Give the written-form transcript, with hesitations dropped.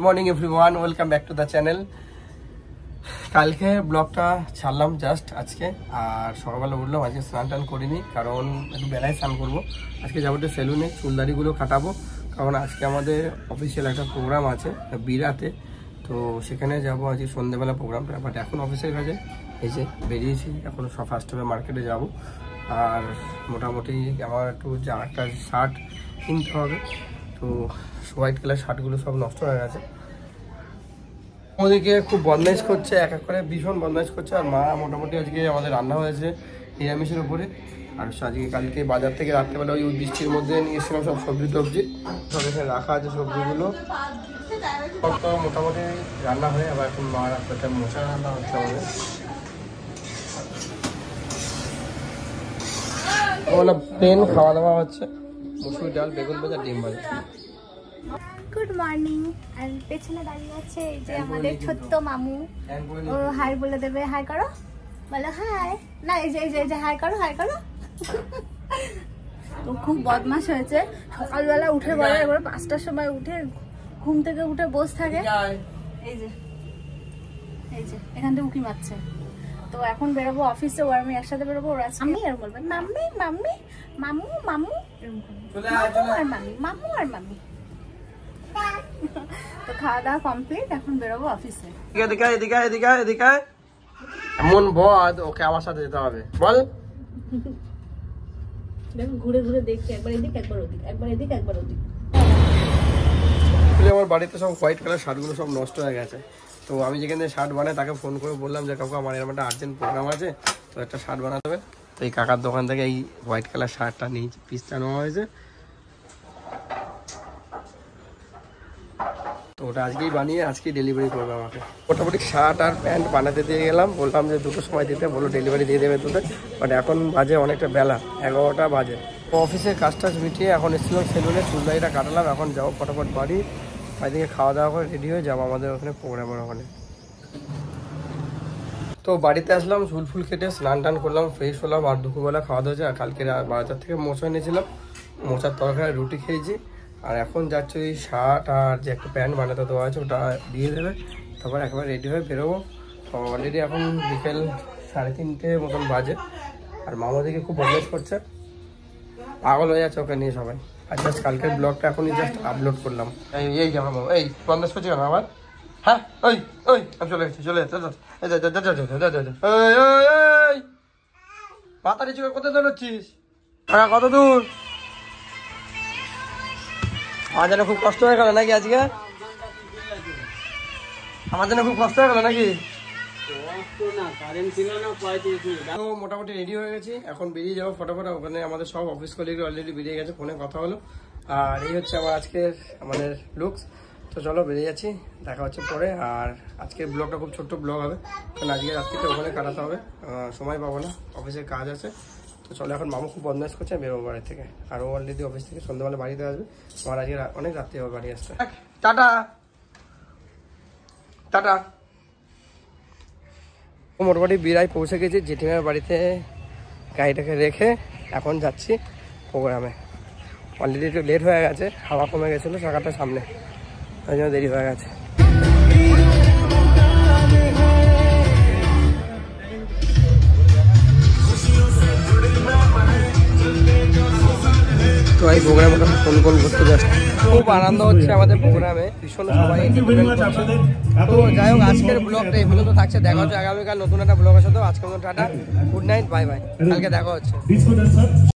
Morning everyone, welcome back to the channel. কালকে ব্লগটা ছাড়লাম জাস্ট আজকে, আর সকালবেলা উঠলাম। আজকে স্নান টান করিনি, কারণ একটু বেলায় স্নান করবো। আজকে যাবো একটু সেলুনে, চুলদারিগুলো কাটাবো, কারণ আজকে আমাদের অফিসিয়াল একটা প্রোগ্রাম আছে বিরাতে। তো সেখানে যাবো আজকে সন্ধ্যেবেলা প্রোগ্রামটা। বাট এখন অফিসের কাজে এই যে বেরিয়েছি, এখন সব ফার্স্ট হবে মার্কেটে যাব। আর মোটামুটি আমার একটু একটা শার্ট কিনতে হবে। তো হোয়াইট কালার শার্টগুলো সব নষ্ট হয়ে গেছে। ওদিকে খুব বদমাইশ করছে, এক এক করে ভীষণ বদমাইশ করছে। আর মা মোটামুটি আজকে আমাদের রান্না হয়েছে নিরামিষের উপরে। আর আজকে কালকে বাজার থেকে রাত্রেবেলা ওই বৃষ্টির মধ্যে নিয়ে এসেছিলাম সব সবজি টবজি, সব এখানে রাখা আছে সবজিগুলো। সব তো মোটামুটি রান্না হয়ে, আবার এখন মা রাত্রেটা মশা রান্না হচ্ছে আমাদের। প্লেন খাওয়া দাওয়া হচ্ছে, মসুর ডাল, বেগুন ভাজা, ডিম ভাজা। Good morning. আর পেছনে দাঁড়িয়ে আছে এই যে আমাদের ছোট্ট মামু। ও হাই বলে দেবে, হাই করো, বলো হাই। না এই যে এই যে হাই করো, হাই করো। তো খুব বদমাশ হয়েছে। সকালবেলা উঠে বলে, এবার 5টার সময় উঠে ঘুম থেকে উঠে বসে থাকে। এই যে এখান থেকে উঁকি মারছে। তো এখন বেরোবো অফিসে, ও আমি একসাথে বেরোবো। ওরা আমি আর বলবেন মাম্মি মাম্মি, মামু মামু, মামু আর মাম্মি, মামু আর মাম্মি। তো খাওয়া দাওয়া কমপ্লিট, এখন বেরোবো অফিসে। এদিকে এদিকে এদিকে এদিকে এমন বদ, ওকে আমার সাথে যেতে হবে। বল দেখো ঘুরে ঘুরে দেখছি, একবার এদিক একবার ওদিক, একবার এদিক একবার ওদিক। আমার বাড়িতে সব হোয়াইট কালার শার্টগুলো সব নষ্ট হয়ে গেছে। তো আমি যেখানে শার্ট বানাই তাকে ফোন করে বললাম যে কাকু আমার এরকম একটা আর্জেন্ট প্রোগ্রাম আছে, তো একটা শার্ট বানাতে হবে। তো এই কাকার দোকান থেকে এই হোয়াইট কালার শার্টটা নিয়েছি, পিসটা নেওয়া হয়েছে। তো ওটা আজকেই বানিয়ে আজকেই ডেলিভারি করবে আমাকে। মোটামুটি শার্ট আর প্যান্ট বানাতে দিয়ে গেলাম, বললাম যে 2টোর সময় দিতে, বলো ডেলিভারি দিয়ে দেবে তোদের। বাট এখন বাজে অনেকটা বেলা, 11টা বাজে। অফিসের কাজ টাজ মিটিয়ে এখন এসেছিলাম সেলুনে, চুলদারিটা কাটালাম। এখন যাবো ফটাফট বাড়ি, বাড়িতে খাওয়া দাওয়া করে রেডি হয়ে যাবো আমাদের ওখানে প্রোগ্রামের ওখানে। তো বাড়িতে আসলাম, চুল ফুল কেটে স্নান টান করলাম, ফ্রেশ হলাম। আর দুপুরবেলা খাওয়া দাওয়া হয়েছে। আর কালকে বাজার থেকে মোচা এনেছিলাম, মোচার তরকারি রুটি খেয়েছি। আর এখন যাচ্ছে ওই শার্ট আর যে একটা প্যান্ট বানাতে দেওয়া আছে ওটা দিয়ে দেবে, তারপর একেবারে রেডি হয়ে বেরোবো। তো অলরেডি এখন বিকেল 3:30 মতন বাজে। আর মামা দিকে খুব বদমাশ করছে, পাগল হয়ে যাচ্ছে ওকে নিয়ে সবাই। আর জাস্ট কালকের ব্লগটা এখনই জাস্ট আপলোড করলাম। এই যে আমার মামা এই বদমাশ করছে কেন আবার? হ্যাঁ ওই ওই আমি চলে গেছি, চলে যাচ্ছে। পাতা নিচু কোথায় দৌড়চ্ছিস? কত দূর? আমার জন্য খুব কষ্ট হয়ে গেল নাকি আজকে? আমার জন্য খুব কষ্ট হয়ে গেল নাকি? তো মোটামুটি রেডি হয়ে গেছি, এখন বেরিয়ে যাবো ফটাফট। ওখানে আমাদের সব অফিস কলিগ অলরেডি বেরিয়ে গেছে, ফোনে কথা হলো। আর এই হচ্ছে আমার আজকের আমাদের লুকস। তো চলো বেরিয়ে যাচ্ছি, দেখা হচ্ছে পরে। আর আজকের ব্লগটা খুব ছোট্ট ব্লগ হবে, কারণ আজকে রাত্রিটা ওখানে কাটাতে হবে, সময় পাবো না, অফিসের কাজ আছে। তো চলো এখন মামু খুব বদমাশ করছে, বেরোবো বাড়ি থেকে। আর ও অলরেডি অফিস থেকে সন্ধ্যাবেলা বাড়িতে আসবে। আমার আজকে অনেক রাত্রি হবে বাড়ি আসতে। Tata tata. মোটামুটি বিরায় পৌঁছে গেছি জেঠিমার বাড়িতে, গাড়িটাকে রেখে এখন যাচ্ছি প্রোগ্রামে। অলরেডি একটু লেট হয়ে গেছে, হাওয়া কমে গেছিলো চাকাটার সামনে, ওই জন্য দেরি হয়ে গেছে। তো এই প্রোগ্রামে ফোন করতে যাচ্ছি, খুব আনন্দ হচ্ছে আমাদের প্রোগ্রামে, ভীষণ সবাই। তো যাই হোক, আজকের ব্লগটা এই পর্যন্ত থাকছে। দেখা হচ্ছে আগামীকাল নতুন একটা ব্লগের সাথে। আজকের মতো tata, good night, bye bye. কালকে দেখা হচ্ছে।